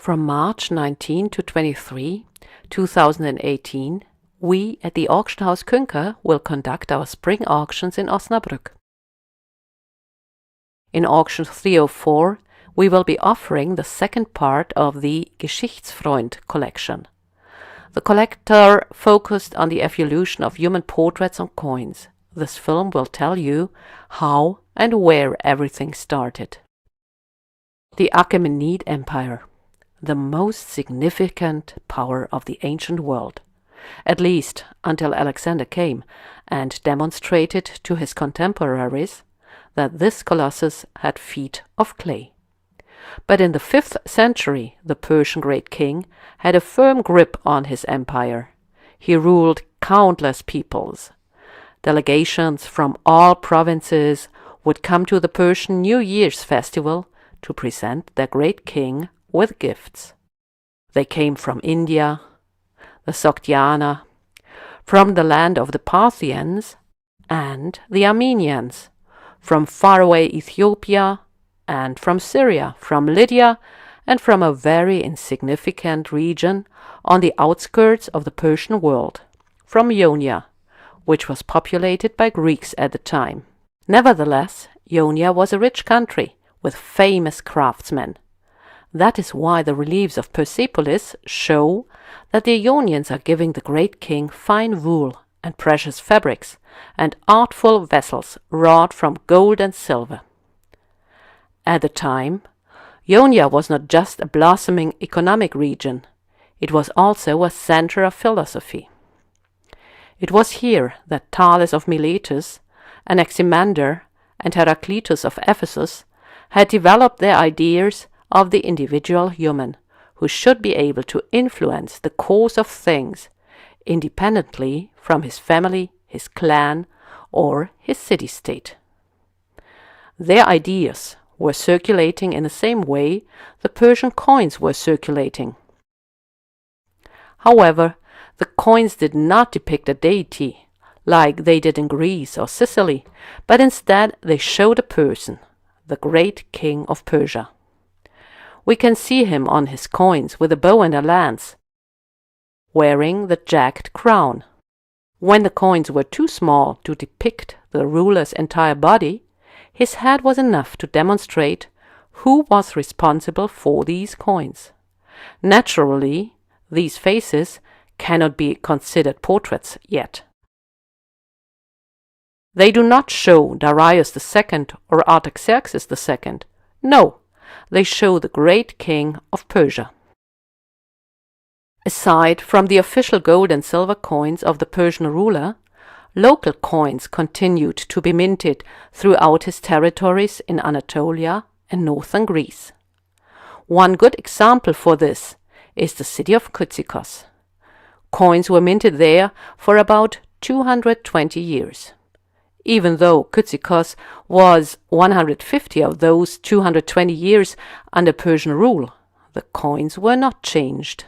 From March 19 to 23, 2018, we at the auction house Künker will conduct our spring auctions in Osnabrück. In auction 304, we will be offering the second part of the Geschichtsfreund collection. The collector focused on the evolution of human portraits on coins. This film will tell you how and where everything started. The Achaemenid Empire, the most significant power of the ancient world, at least until Alexander came and demonstrated to his contemporaries that this colossus had feet of clay. But in the 5th century, the Persian great king had a firm grip on his empire. He ruled countless peoples. Delegations from all provinces would come to the Persian New Year's festival to present their great king with gifts. They came from India, the Sogdiana, from the land of the Parthians and the Armenians, from faraway Ethiopia and from Syria, from Lydia, and from a very insignificant region on the outskirts of the Persian world, from Ionia, which was populated by Greeks at the time. Nevertheless, Ionia was a rich country with famous craftsmen. That is why the reliefs of Persepolis show that the Ionians are giving the great king fine wool and precious fabrics and artful vessels wrought from gold and silver. At the time, Ionia was not just a blossoming economic region, it was also a center of philosophy. It was here that Thales of Miletus, Anaximander, and Heraclitus of Ephesus had developed their ideas of the individual human, who should be able to influence the course of things independently from his family, his clan, or his city-state. Their ideas were circulating in the same way the Persian coins were circulating. However, the coins did not depict a deity, like they did in Greece or Sicily, but instead they showed a person, the great king of Persia. We can see him on his coins with a bow and a lance, wearing the jagged crown. When the coins were too small to depict the ruler's entire body, his head was enough to demonstrate who was responsible for these coins. Naturally, these faces cannot be considered portraits yet. They do not show Darius II or Artaxerxes II. No, they show the great king of Persia. Aside from the official gold and silver coins of the Persian ruler, local coins continued to be minted throughout his territories in Anatolia and northern Greece. One good example for this is the city of Kyzikos. Coins were minted there for about 220 years. Even though Kyzikos was 150 of those 220 years under Persian rule, the coins were not changed.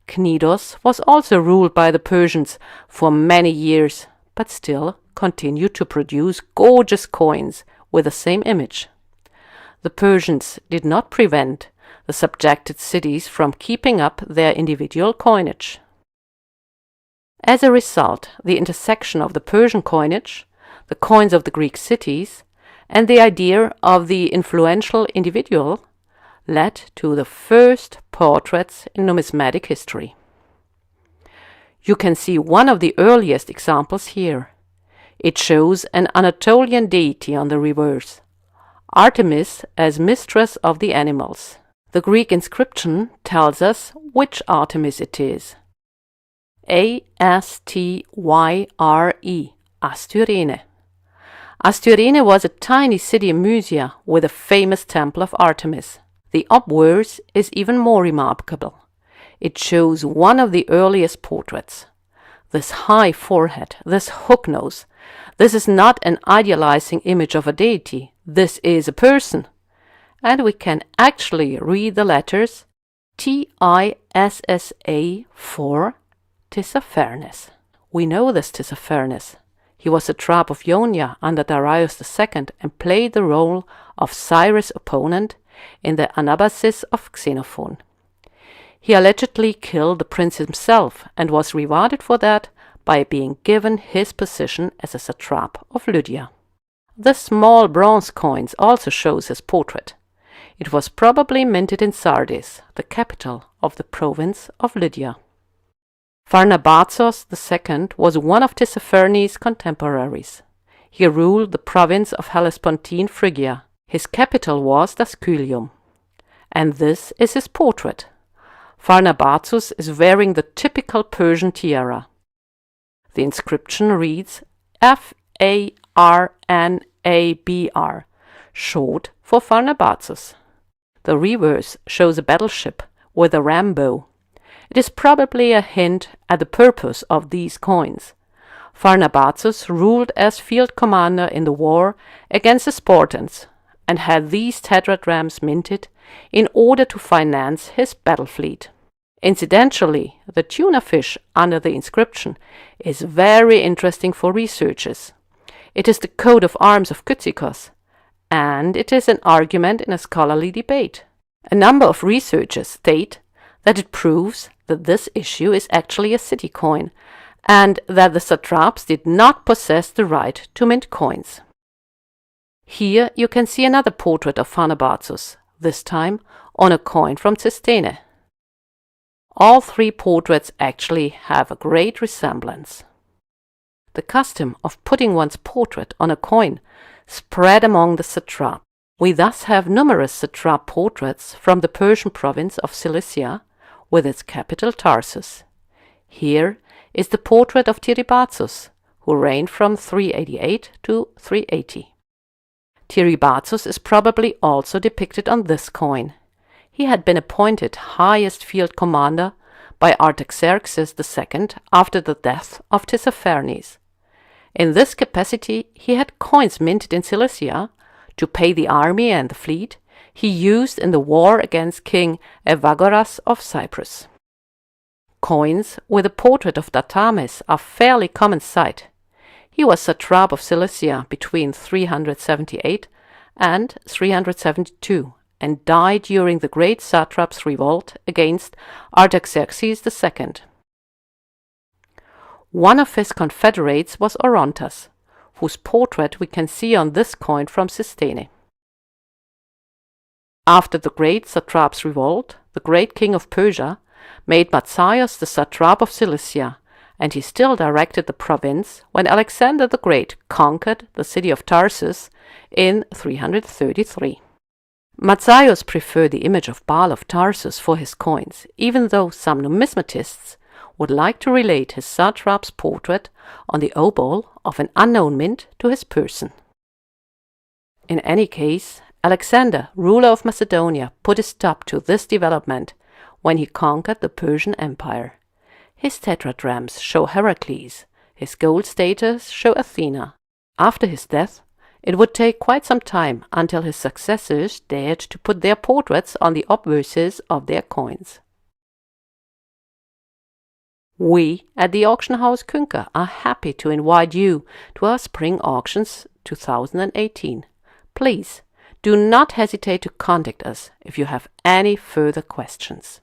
Knidos was also ruled by the Persians for many years, but still continued to produce gorgeous coins with the same image. The Persians did not prevent the subjected cities from keeping up their individual coinage. As a result, the intersection of the Persian coinage, the coins of the Greek cities, and the idea of the influential individual led to the first portraits in numismatic history. You can see one of the earliest examples here. It shows an Anatolian deity on the reverse, Artemis as mistress of the animals. The Greek inscription tells us which Artemis it is. Astyre, Astyrene. Astyrene was a tiny city in Mysia with a famous temple of Artemis. The obverse is even more remarkable. It shows one of the earliest portraits. This high forehead, this hook nose, this is not an idealizing image of a deity. This is a person. And we can actually read the letters Tissa for Tissaphernes. We know this Tissaphernes. He was satrap of Ionia under Darius II and played the role of Cyrus' opponent in the Anabasis of Xenophon. He allegedly killed the prince himself and was rewarded for that by being given his position as a satrap of Lydia. The small bronze coins also shows his portrait. It was probably minted in Sardis, the capital of the province of Lydia. Pharnabazos II was one of Tissaphernes' contemporaries. He ruled the province of Hellespontine Phrygia. His capital was Dascylium. And this is his portrait. Pharnabazos is wearing the typical Persian tiara. The inscription reads F-A-R-N-A-B-R, short for Pharnabazos. The reverse shows a battleship with a rambow. It is probably a hint at the purpose of these coins. Pharnabazos ruled as field commander in the war against the Spartans and had these tetradrachms minted in order to finance his battle fleet. Incidentally, the tuna fish under the inscription is very interesting for researchers. It is the coat of arms of Kyzikos, and it is an argument in a scholarly debate. A number of researchers state that it proves that this issue is actually a city coin, and that the satraps did not possess the right to mint coins. Here you can see another portrait of Pharnabazos, this time on a coin from Cystene. All three portraits actually have a great resemblance. The custom of putting one's portrait on a coin spread among the satraps. We thus have numerous satrap portraits from the Persian province of Cilicia, with its capital Tarsus. Here is the portrait of Tiribazos, who reigned from 388 to 380. Tiribazos is probably also depicted on this coin. He had been appointed highest field commander by Artaxerxes II after the death of Tissaphernes. In this capacity he had coins minted in Cilicia to pay the army and the fleet he used in the war against King Evagoras of Cyprus. Coins with a portrait of Datames are fairly common sight. He was satrap of Cilicia between 378 and 372 and died during the great satraps' revolt against Artaxerxes II. One of his confederates was Orontas, whose portrait we can see on this coin from Cystene. After the great satraps' revolt, the great king of Persia made Matthias the satrap of Cilicia, and he still directed the province when Alexander the Great conquered the city of Tarsus in 333. Matthias preferred the image of Baal of Tarsus for his coins, even though some numismatists would like to relate his satrap's portrait on the obol of an unknown mint to his person. In any case, Alexander, ruler of Macedonia, put a stop to this development when he conquered the Persian Empire. His tetradrachms show Heracles, his gold statues show Athena. After his death, it would take quite some time until his successors dared to put their portraits on the obverses of their coins. We at the auction house Künker are happy to invite you to our Spring Auctions 2018. Please do not hesitate to contact us if you have any further questions.